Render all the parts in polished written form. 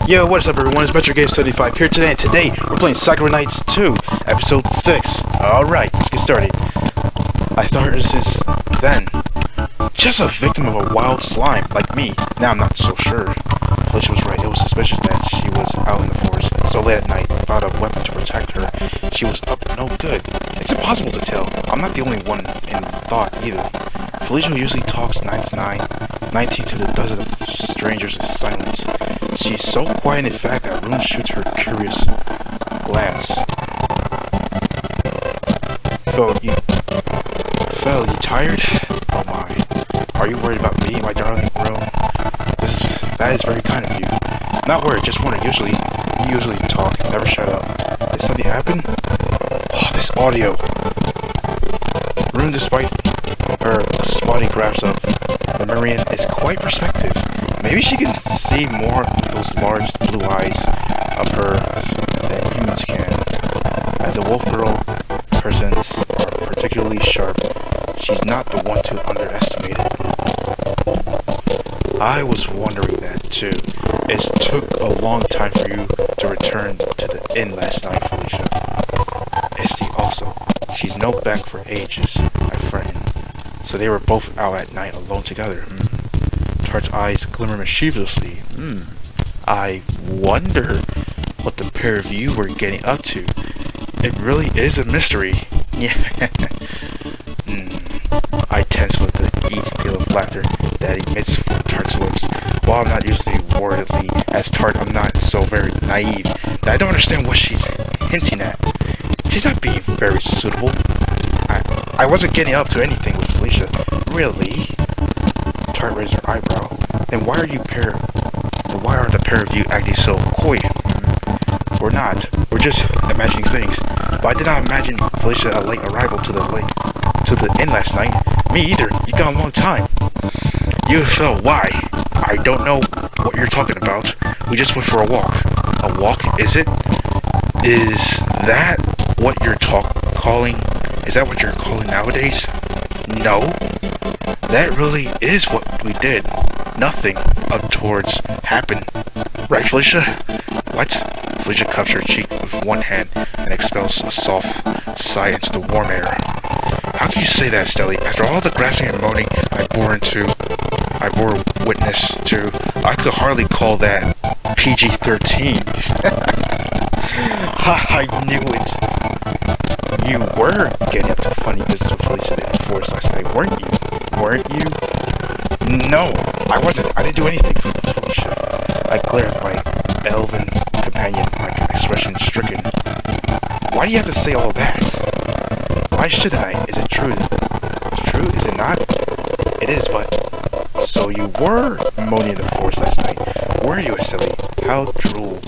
Yo, what's up everyone, it's Metro Game 75 here today, and today we're playing Sakura Nights 2, Episode 6. Alright, let's get started. I thought this is, then, just a victim of a wild slime, like me. Now I'm not so sure. Felicia was right, it was suspicious that she was out in the forest so late at night without a weapon to protect her. She was up to no good. It's impossible to tell. I'm not the only one in thought either. Felicia usually talks 9 to 9, 19 to the dozen of strangers is silent. She's so quiet in fact that Rune shoots her curious glance. Phil, you tired? Oh my. Are you worried about me, my darling Rune? That is very kind of you. Not worried, just wondering. You usually talk, never shut up. Did something happen? Oh, this audio. Rune, despite her spotty grasp of the Marian, is quite perceptive. Maybe she can see more with those large blue eyes of hers than humans can. As a wolf girl, her senses are particularly sharp. She's not the one to underestimate it. I was wondering that too. It took a long time for you to return to the inn last night, Felicia. Esty also. She's no back for ages, my friend. So they were both out at night alone together. Tart's eyes glimmer mischievously. I wonder what the pair of you were getting up to. It really is a mystery. Yeah. I tense with the easy peal of laughter that emits from Tart's lips. While I'm not usually worldly as Tart, I'm not so very naive that I don't understand what she's hinting at. She's not being very suitable. I wasn't getting up to anything with Felicia. Really? Tart raised her eyebrow. Then why are the pair of you acting so coy? We're not. We're just imagining things. But I did not imagine Felicia a late arrival to the inn last night. Me either. You've gone a long time. You felt why? I don't know what you're talking about. We just went for a walk. A walk, is it? Is that what you're calling? Is that what you're calling nowadays? No. That really is what we did. Nothing untoward's happened. Right, Felicia? What? Felicia cups her cheek with one hand and expels a soft sigh into the warm air. How can you say that, Stelly? After all the grasping and moaning I bore witness to, I could hardly call that PG-13. I knew it. You were getting up to funny business with Felicia in the forest last night, weren't you? Weren't you? No, I wasn't. I didn't do anything for Felicia. I glared at my elven companion, my expression stricken. Why do you have to say all that? Why shouldn't I? Is it true? It's true, is it not? It is, but... So you were moaning in the forest last night. Were you, silly? How droll.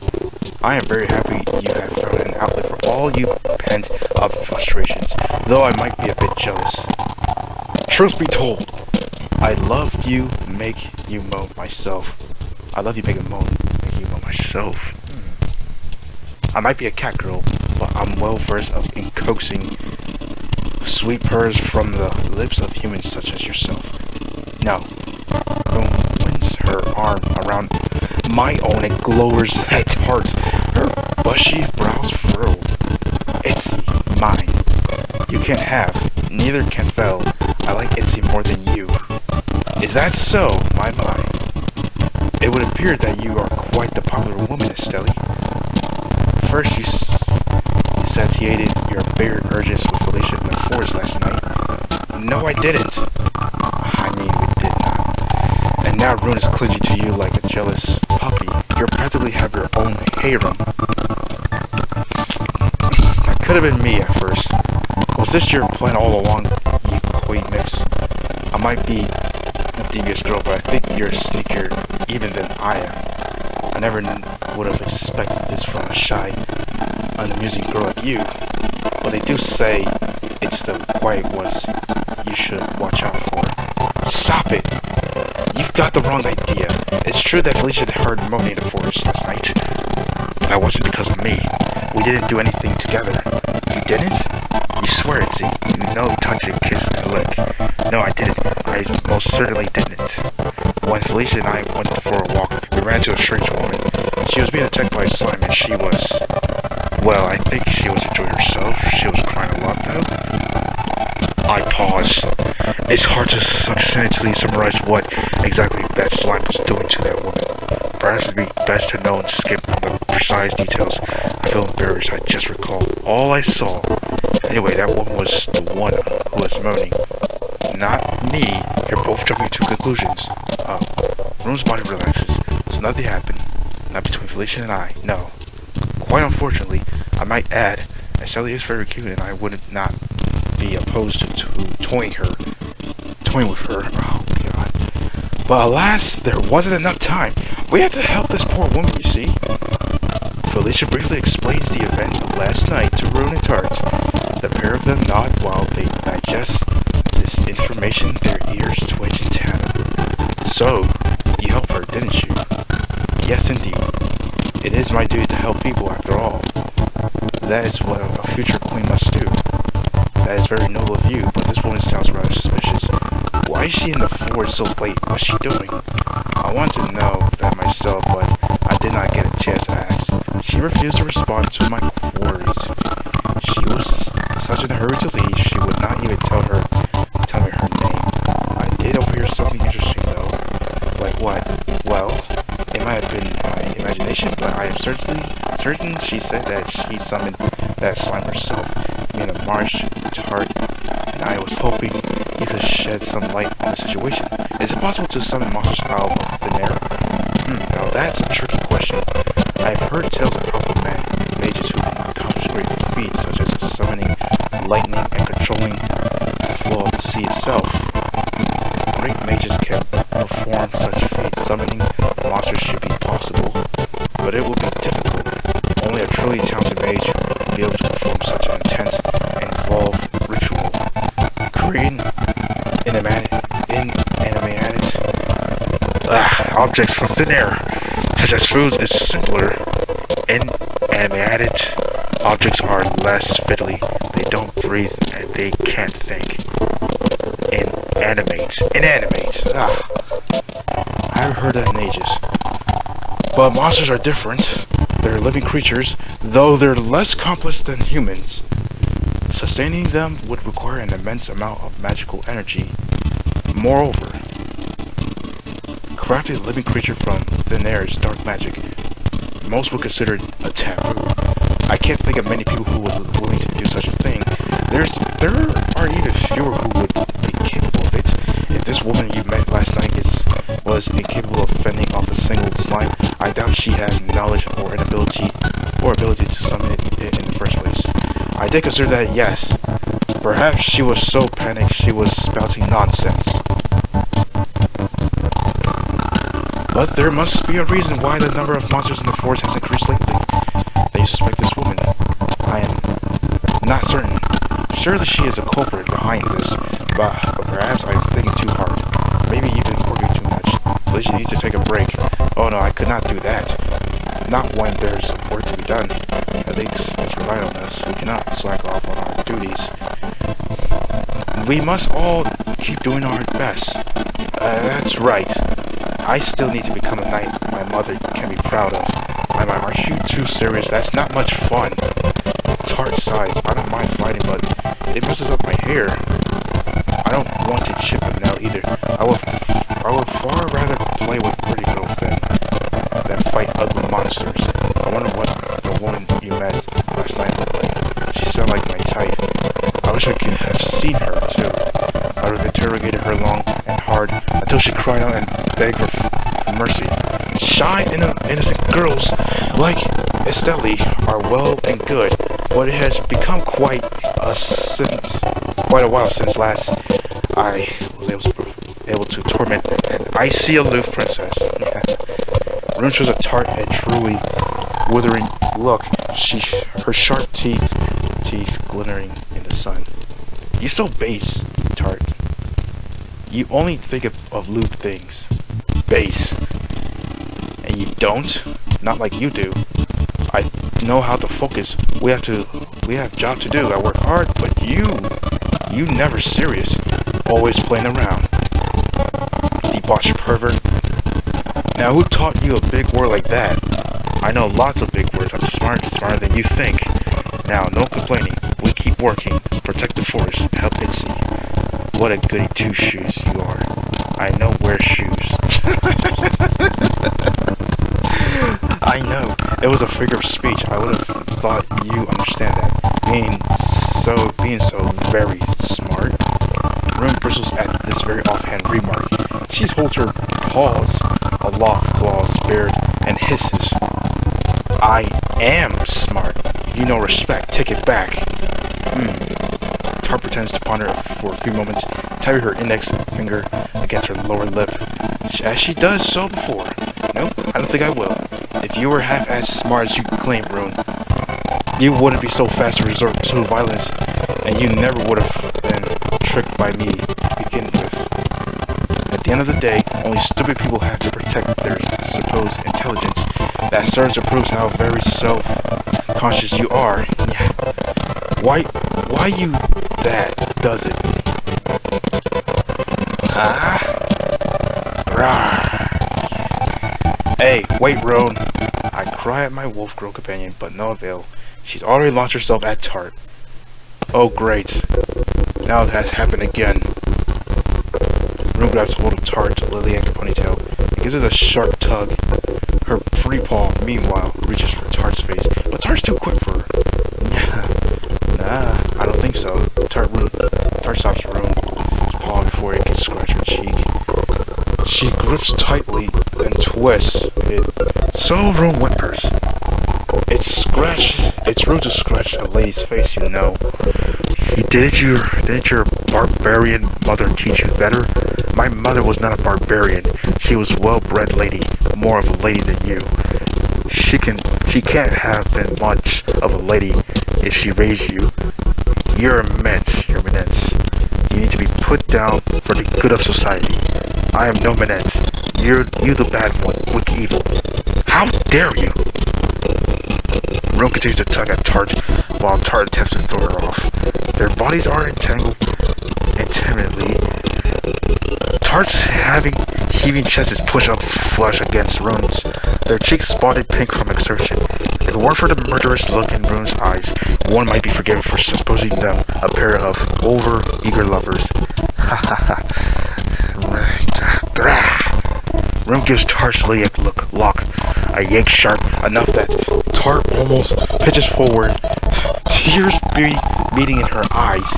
I am very happy you have found an outlet for all you pent-up frustrations, though I might be a bit jealous. Truth be told, I love you make you moan myself. I love you make you moan myself. I might be a cat girl, but I'm well versed in coaxing sweet purrs from the lips of humans such as yourself. Now, Rune winds her arm around my own and glowers at heart. Her bushy brows furrow. It's mine. You can't have. Neither can Fel. I like Itzy more than you. Is that so? My. It would appear that you are quite the popular woman, Estelle. First you satiated your favorite urges with Felicia in the forest last night. No, I didn't. I mean, we did not. And now Rune is clinging to you like a jealous puppy. You practically have your own harem. That could have been me at first. Was this your plan all along, you coy mix? I might be a devious girl, but I think you're sneakier even than I am. I never would have expected this from a shy, unamusing girl like you. But they do say it's the quiet ones you should watch out for. Stop it! You've got the wrong idea. It's true that Felicia heard moaning in the forest last night. But that wasn't because of me. We didn't do anything together. You didn't? You swear it, see? You know touch and kiss and lick. No, I didn't. I most certainly didn't. When Felicia and I went for a walk, we ran into a strange woman. She was being attacked by a slime and she was... Well, I think she was enjoying herself. She was crying a lot though. I paused. It's hard to succinctly summarize what exactly that slime was doing to that woman. Perhaps it'd be best to know and skip the precise details. I feel embarrassed. I just recall all I saw. Anyway, that woman was the one who was moaning. Not me. You're both jumping to conclusions. Rune's body relaxes, so nothing happened. Not between Felicia and I, no. Quite unfortunately, I might add, and Sally is very cute and I would not be opposed to toying with her. Oh god. But alas, there wasn't enough time. We had to help this poor woman, you see. Felicia briefly explains the event of last night to Rune and Tart. The pair of them nod while they digest this information, their ears twitch and tap. So, you helped her, didn't you? Yes, indeed. It is my duty to help people, after all. That is what a future queen must do. That is very noble of you, but this woman sounds rather suspicious. Why is she in the forest so late? What's she doing? I wanted to know that myself, but I did not get a chance to ask. She refused to respond to my queries. She was such in a hurry to leave, she would not even tell me her name. I did overhear something interesting, though. Like what? Well, it might have been my imagination, but I am certain she said that she summoned that slime herself in a marsh Tart, and I was hoping you could shed some light on the situation. Is it possible to summon monsters out of thin air? Now that's a tricky question. I have heard tales of powerful mages who accomplish great feats, such as summoning lightning and controlling the flow of the sea itself. Great mages can perform such feats. Summoning monsters should be possible, but it would be difficult. Only a truly talented mage would be able to perform such an intense and involved ritual. Creating inanimate objects from thin air, such as food, is simpler. Inanimate objects are less fiddly. They don't breathe and they can't think. Inanimate. I haven't heard that in ages. But monsters are different. They're living creatures, though they're less complex than humans. Sustaining them would require an immense amount of magical energy. Moreover, crafting a living creature from thin air is dark magic. Most would consider it a taboo. I can't think of many people who would be willing to do such a thing. There are even fewer who would be capable of it. If this woman you met last night was incapable of fending off a single slime, I doubt she had knowledge or ability to summon it in the first place. I did consider that, yes. Perhaps she was so panicked she was spouting nonsense. But there must be a reason why the number of monsters in the forest has increased lately. Then you suspect this woman. I am not certain. Surely she is a culprit behind this, but perhaps I'm thinking too hard. Maybe you've been working too much. Felicia needs to take a break. Oh no, I could not do that. Not when there's work to be done. At least it's relied on us. We cannot slack off on our duties. We must all keep doing our best. That's right. I still need to become a knight my mother can be proud of. Aren't you too serious? That's not much fun. Tart sighs. I don't mind fighting, but it messes up my hair. I don't want to chip it now either. I would far rather play with pretty girls than fight ugly monsters. I wonder what the woman you met last night looked like. She sounded like my type. I wish I could have seen her too. I would have interrogated her long and hard until she cried out and begged for mercy. Shy, innocent girls like Estelle are well and good, but it has become quite a while since last I was able to torment an icy aloof princess. Rune shows a Tart a truly withering look. Her sharp teeth glittering in the sun. You're so base, Tart. You only think of lewd things. Base. And you don't? Not like you do. I know how to focus. We have job to do. I work hard, but you never serious. Always playing around. Debauched pervert. Now who taught you a big word like that? I know lots of big words. I'm smarter than you think. Now, no complaining. We keep working. Protect the forest. Help Itzy. What a goody two-shoes you are. I know wear shoes. I know. It was a figure of speech. I would have thought you understand that. Being so very smart. Rune bristles at this very offhand remark. She holds her paws aloft, claws bared, and hisses. I am smart. You know respect. Take it back. Tart pretends to ponder for a few moments, tapping her index finger against her lower lip, as she does so before. Nope, I don't think I will. If you were half as smart as you claim, Rune, you wouldn't be so fast to resort to violence, and you never would have been tricked by me to begin with. At the end of the day, only stupid people have to protect their supposed intelligence. That serves to prove how very self-conscious you are. Yeah. Why you that, does it? Hey, wait, Roan. I cry at my wolf girl companion, but no avail. She's already launched herself at Tart. Oh, great. Now it has happened again. Rune grabs hold of Tart's lilac ponytail and gives it a sharp tug. Her free paw, meanwhile, reaches for Tart's face, but Tart's too quick for her. Nah, I don't think so. Tart stops Rune's paw before it can scratch her cheek. She grips tightly and twists it. So Rune whimpers. It's rude to scratch a lady's face, you know. Didn't your barbarian mother teach you better? My mother was not a barbarian. She was a well-bred lady, more of a lady than you. She can't have been much of a lady if she raised you. You're a mint, your minence. You need to be put down for the good of society. I am no minence. You the bad one, wicked evil. How dare you? Rune continues to tug at Tart, while Tart attempts to throw her off. Their bodies are entangled intimately. Tart's heaving chest is pushed up flush against Rune's, their cheeks spotted pink from exertion. If it weren't for the murderous look in Rune's eyes, one might be forgiven for supposing them a pair of over-eager lovers. Ha ha ha. Rune gives Tart's lilac lock a yank sharp enough that Tart almost pitches forward, tears beating in her eyes.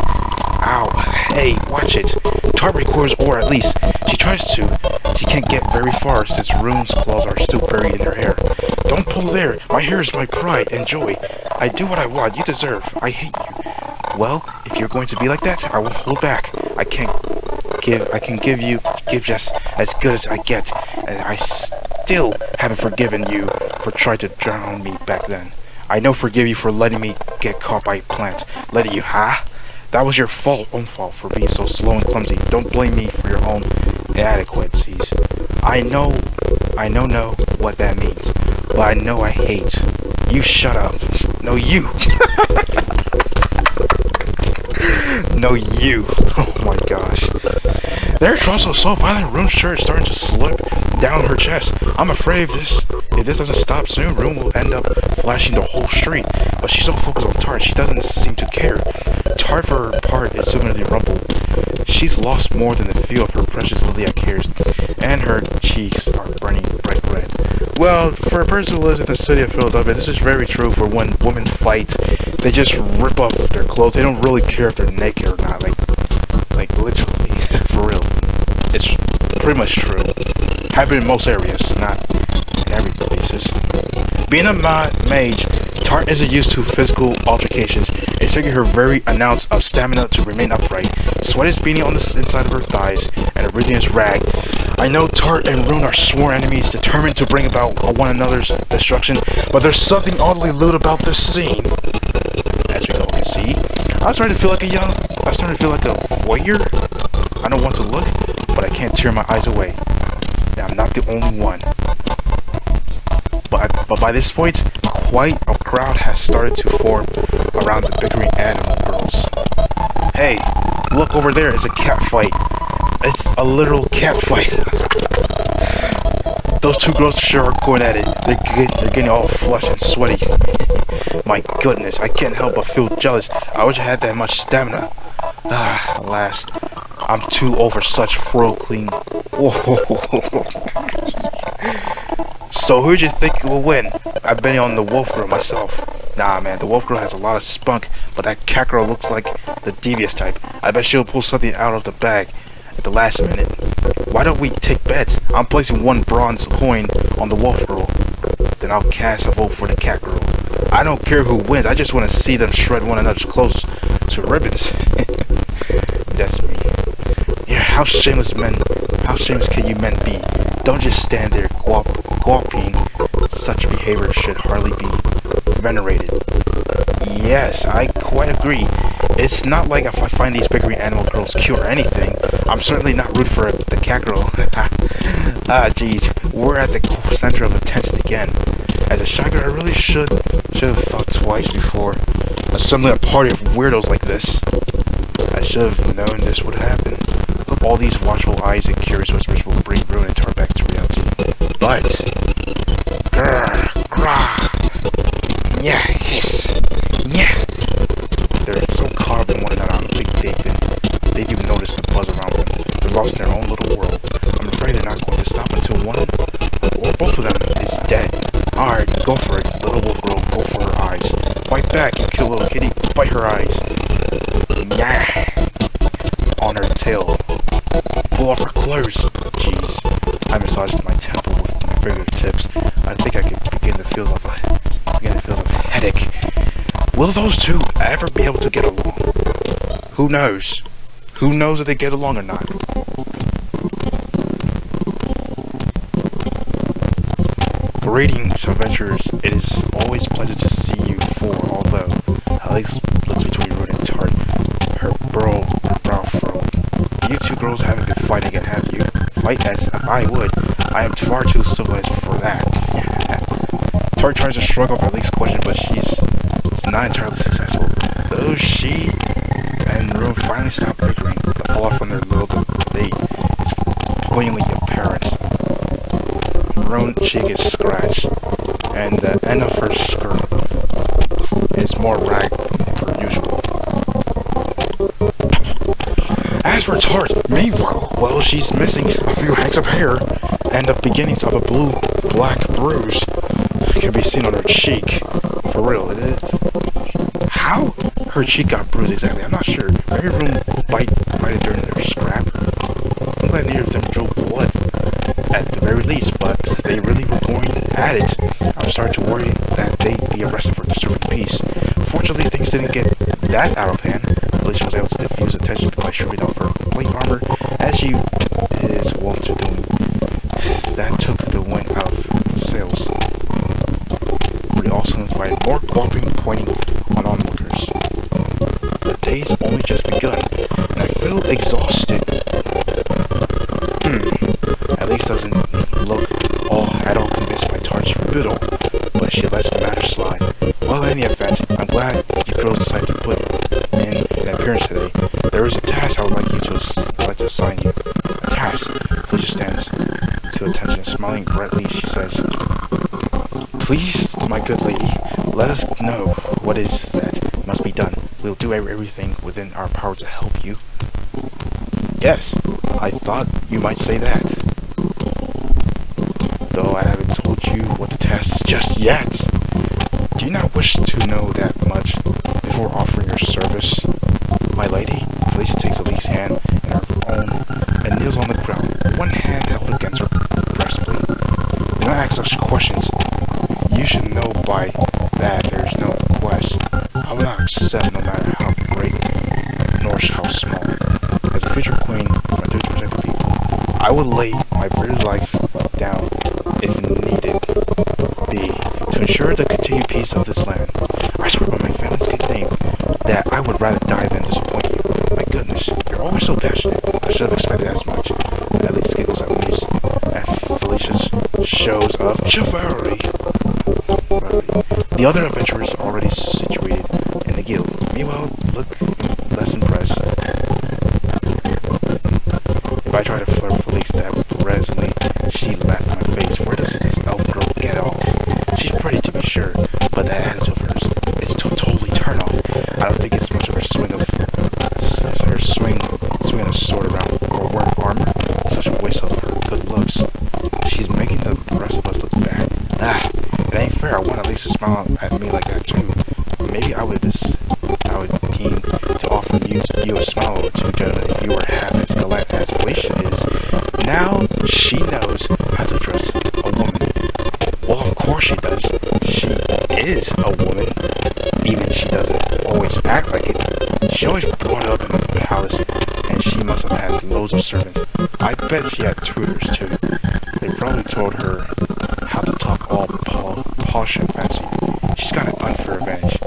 Ow, hey, watch it. Tart recoils, or at least she tries to. She can't get very far since Rune's claws are still buried in her hair. Don't pull there. My hair is my pride and joy. I do what I want. You deserve. I hate you. Well, if you're going to be like that, I won't hold back. I can give just as good as I get, and I still haven't forgiven you for trying to drown me back then. I know forgive you for letting me get caught by a plant. Letting you, huh? That was your own fault for being so slow and clumsy. Don't blame me for your own inadequacies. I know what that means, but I know I hate. You shut up. No, you. No, you. Oh my gosh. There's also so violent, Rune's shirt is starting to slip down her chest. I'm afraid if this doesn't stop soon, Rune will end up flashing the whole street. But she's so focused on Tart, she doesn't seem to care. Tart, for her part, is similarly rumpled. She's lost more than the feel of her precious lilac hairs, and her cheeks are burning bright red. Well, for a person who lives in the city of Philadelphia, this is very true. For when women fight, they just rip off their clothes. They don't really care if they're naked or not. Like literally, for real. It's pretty much true. Happening in most areas, not in every places. Being a mage, Tart isn't used to physical altercations. It's taking her very ounce of stamina to remain upright. Sweat is beating on the inside of her thighs, and her breathing is ragged. I know Tart and Rune are sworn enemies, determined to bring about one another's destruction, but there's something oddly lewd about this scene. As we all can see, I'm starting to feel like a voyeur. I don't want to look, but I can't tear my eyes away. And I'm not the only one. But by this point, quite a crowd has started to form around the bickering animal girls. Hey, look over there, it's a cat fight. It's a literal cat fight. Those two girls sure are going at it. They're getting all flushed and sweaty. My goodness, I can't help but feel jealous. I wish I had that much stamina. Alas, I'm too over such frail clean. So who do you think will win? I've been on the wolf girl myself. Nah, man, the wolf girl has a lot of spunk, but that cat girl looks like the devious type. I bet she'll pull something out of the bag at the last minute. Why don't we take bets? I'm placing one bronze coin on the wolf girl. Then I'll cast a vote for the cat girl. I don't care who wins. I just want to see them shred one another's clothes to ribbons. That's me. Yeah, how shameless can you men be? Don't just stand there gawping. Such behavior should hardly be venerated. Yes, I quite agree. It's not like if I find these big green animal girls cute or anything. I'm certainly not rooting for the cat girl. Geez, we're at the center of attention again. As a shy girl, I really should have thought twice before assembling a party of weirdos like this. I should have known this would happen. All these watchful eyes and curious whispers will bring ruin into our back to reality. But, yeah, hiss, yeah. They're so caught up in one another. I don't think they've even noticed the buzz around them. They're lost in their own little world. I'm afraid they're not going to stop until one or both of them is dead. Alright, go for it. Little wolf girl, go for her eyes. Fight back, you kill little kitty. Bite her eyes. Yeah. On her tail. Pull off her clothes. Jeez. I massaged my temple with my fingertips. I think I could begin to feel a headache. Will those two ever be able to get along? Who knows? Who knows if they get along or not? Greetings, adventurers. It is always a pleasure to see you four, although Alex looks between rude and tart. Her brow furrowed. You two girls haven't been fighting yet, have you? Fight as if I would. I am far too civilized for that. Tart tries to shrug off Alex's question, but she's not entirely successful. Though she and Rune finally stop bickering, the fallout from their little debate is plainly apparent. Rune's cheek is scratched, and the end of her skirt is more ragged than usual. As for Tart, meanwhile, well, she's missing a few hanks of hair, and the beginnings of a blue-black bruise can be seen on her cheek. For real, it is. How her cheek got bruised exactly, I'm not sure. Maybe Rune might have during their scrap. I'm glad neither of them drew blood at the very least, but they really were going at it. I was starting to worry that they'd be arrested for disturbing peace. Fortunately, things didn't get that out of hand. Felicia was able to diffuse the tension by stripping off her plate armor, as she is wont to do. That took the wind out of the sails. We also invited more gawping, pointing on onlookers. The day's only just begun, and I feel exhausted. Alex doesn't look at all convinced by Tart's riddle, but she lets the matter slide. Well, in any event, I'm glad you girls decided to put in an appearance today. There is a task I would like to assign you. A task. Felicia stands to attention, smiling brightly. She says, "Please, my good lady, let us know what is that must be done. We'll do everything within our power to help you." Yes, I thought you might say that. Though I haven't told you what the task is just yet. Do you not wish to know that much before offering your service, my lady? Felicia takes Alex's hand in her own and kneels on the ground, one hand held against her breastplate. Do not ask such questions. You should know by that there's no quest. I will not accept no matter how great nor how small. As a future queen, my duty to protect the people, I will lay my very life down if needed be to ensure the continued peace of this land. I swear by my family's good name that I would rather die than disappoint you. My goodness, you're always so passionate. I should have expected as much. Alex giggles at news at Felicia's shows of chivalry. The other adventurers are already situated in the guild. Meanwhile, look less impressed. If I try to flirt with Felicia, that would resonate. She laughed in my face. Where I don't think it's much of her swing of swinging a sword around or wearing armor. It's such a waste of her good looks. She's making the rest of us look bad. Ah, it ain't fair. I want at least to smile at me like that too. Maybe I would deem to offer you a smile or two, gentlemen, if you were half as gallant as Felicia is. Now she knows how to dress a woman. Well, of course she does. She is a woman. Even she doesn't always act like it. She always brought it up in the palace, and she must have had loads of servants. I bet she had tutors too. They probably told her how to talk all posh and fancy. She's got an unfair advantage.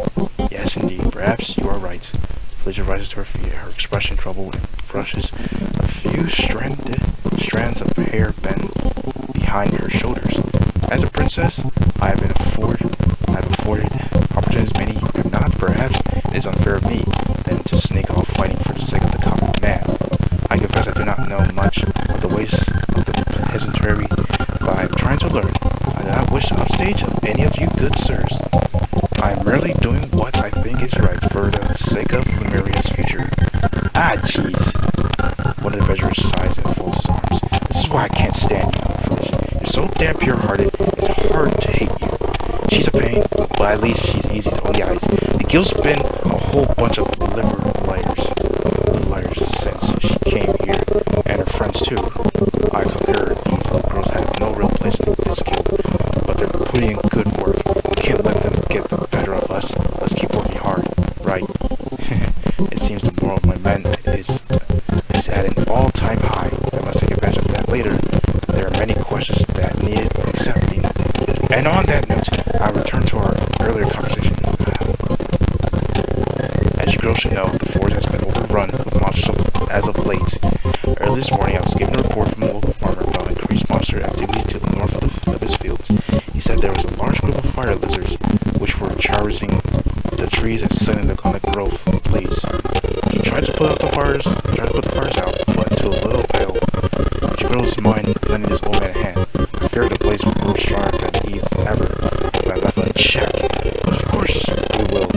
Yes, indeed. Perhaps you are right. Felicia rises to her feet, her expression troubled, and brushes a few strands of hair bend behind her shoulders. As a princess, I have afforded opportunities many have not. Perhaps it is unfair of me then to sneak off fighting for the sake of the common man. I confess I do not know much of the ways of the peasantry, but I am trying to learn. I do not wish to upstage any of you good sirs. I am merely doing what I think is right for the sake of Lumeria's future. Ah, jeez. One of the adventurers sighs and folds his arms. This is why I can't stand you, Felicia. You're so damn pure-hearted, it's hard to hate you. She's a pain, but at least she's easy on the eyes. The guild's been a whole bunch of liars since she came here, and her friends too. I concur, these little girls have no real place in this guild, but they're putting in good work. We can't let them get the better of us. Let's keep working hard, right? It seems the moral of my men is at an all-time high. I must take advantage of that later. There are many questions that need accepting. And on that note, I return to our earlier conversation. As you girls should know, the forest has been overrun with monsters as of late. Early this morning, I was given a report from a local farmer about increased monster activity to the north of his fields. He said there was a large group of fire lizards which were charging the trees and setting the growth ablaze. He tried to put the fires out, but to a little avail. Would you girls mind lending this old man a hand? I fear the blaze will grow stronger than ever if I left unchecked. But of course we will.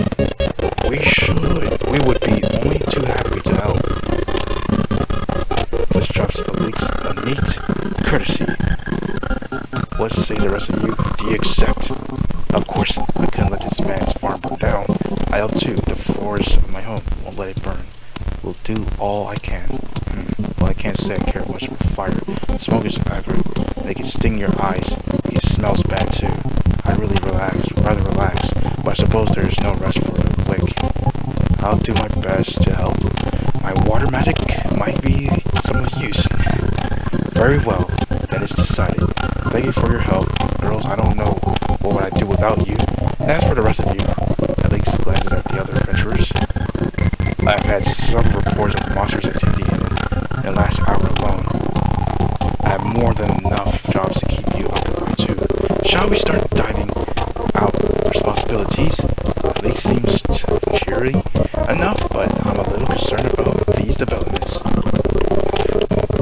We would be only too happy to help. This drops a neat courtesy. What say the rest of you? Do you accept? Of course, I couldn't let this man's farm burn down. I help too. The forest of my home won't let it burn. We'll do all I can. Well, I can't say I care much about fire. The smoke is acrid. They can sting your eyes. It smells bad too. I really rather relax, but I suppose there is no rest for the quick. I'll do my best to help. My water magic might be some use. Very well, then it's decided. Thank you for your help. Girls, I don't know what would I do without you. And as for the rest of you, Alex glances at the other adventurers. I've had some reports of monsters' activity in the last hour alone. I have more than enough jobs to keep you occupied too. Shall we start diving out responsibilities? Alex seems cheery enough, but I'm a little concerned about these developments.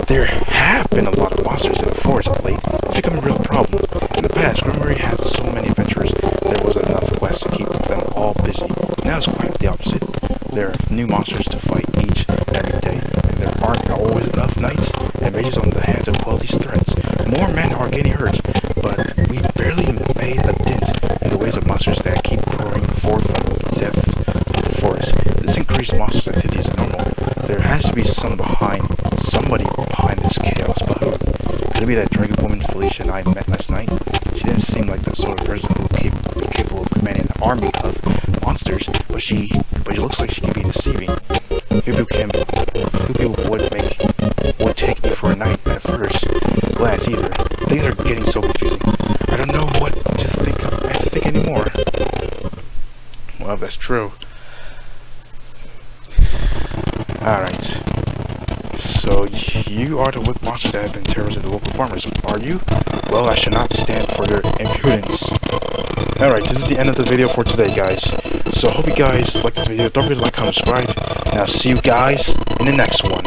There have been a lot of monsters in the forest of late. It's become a real problem. In the past, Grimmery had so many adventurers, there was enough quests to keep them all busy. Now it's quite the opposite. There are new monsters to fight each and every day, and there aren't always enough knights and mages on the hands to quell these threats. More men are getting hurt, but we barely made a dent in the waves of monsters that keep pouring forth from the depths of the forest. This increased monsters' activity is normal. There has to be somebody behind this chaos, but who? Could it be that dragon woman Felicia and I met last night? She didn't seem like the sort of person who was capable of commanding an army of monsters, but she looks like she can be deceiving. Few people would take me for a knight at first glance either. Things are getting so confusing. I don't know what to think anymore. Well, that's true. Alright. So, you are the wicked monsters that have been terrorizing the local farmers, are you? Well, I shall not stand for your impudence. Alright, this is the end of the video for today, guys. So, I hope you guys like this video. Don't forget to like, comment, subscribe, and I'll see you guys in the next one.